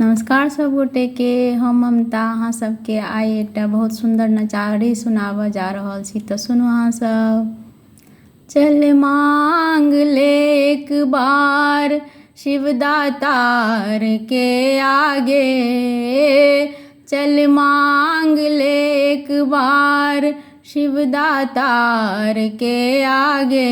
नमस्कार सब गोटे के, हम ममता अहाँ सबके आइ एकटा बहुत सुंदर नचारी सुनाबऽ जा रहल छी। तो सुनू अहाँ सब। चल मांग ले एक बार शिवदातार के आगे, चल मांग ले एक बार शिवदातार के आगे।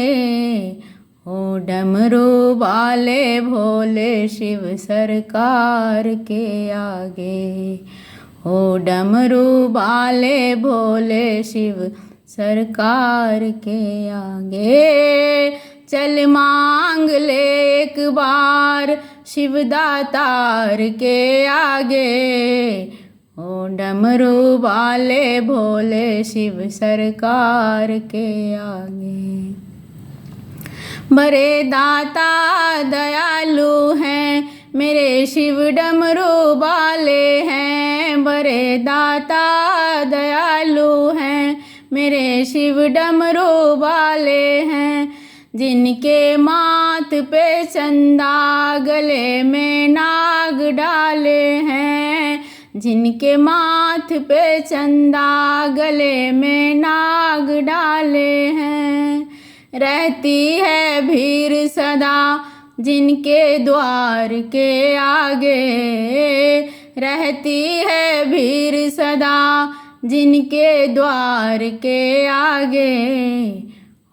ओ डमरू वाले भोले शिव सरकार के आगे, ओ डमरू वाले भोले शिव सरकार के आगे। चल मांग ले एक बार शिवदातार के आगे, ओ डमरू वाले भोले शिव सरकार के आगे। बड़े दाता दयालु हैं मेरे शिव डमरू वाले हैं, बड़े दाता दयालु हैं मेरे शिव डमरू वाले हैं। जिनके माथ पे चंदा गले में नाग डाले हैं, जिनके माथ पे चंदा गले में नाग डाले हैं। रहती है भीड़ सदा जिनके द्वार के आगे, रहती है भीड़ सदा जिनके द्वार के आगे।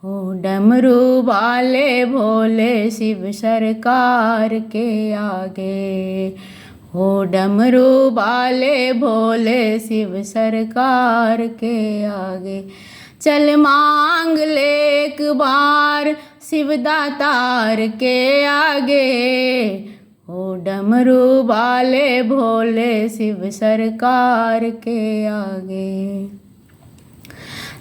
ओ डमरू वाले भोले शिव सरकार के आगे, ओ डमरू वाले भोले शिव सरकार के आगे। चल मांग ले एक बार शिवदातार के आगे, ओ डमरू वाले भोले शिव सरकार के आगे।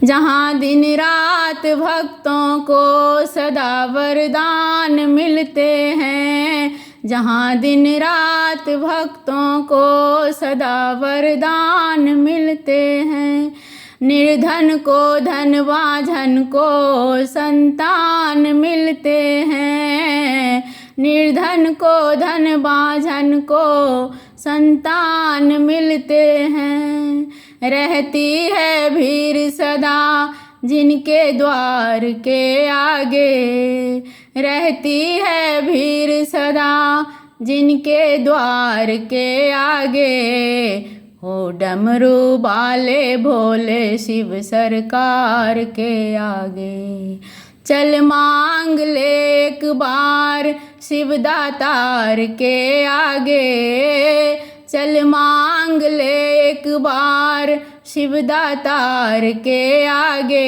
जहाँ दिन रात भक्तों को सदा वरदान मिलते हैं, जहाँ दिन रात भक्तों को सदा वरदान मिलते हैं। निर्धन को धनवान को संतान मिलते हैं, निर्धन को धनवान को संतान मिलते हैं। रहती है भीड़ सदा जिनके द्वार के आगे, रहती है भीड़ सदा जिनके द्वार के आगे। ओ डमरू वाले भोले शिव सरकार के आगे। चल मांग ले एक बार शिवदातार के आगे, चल मांग ले एक बार शिवदातार के आगे।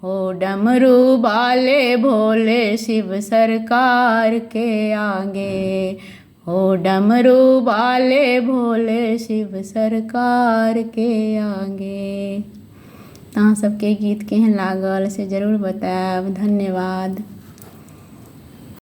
ओ डमरू वाले भोले शिव सरकार के आगे, ओ डमरू वाले भोले शिव सरकार के आगे। अहाँ सबके गीत केहन लागल से जरूर बताएब। धन्यवाद।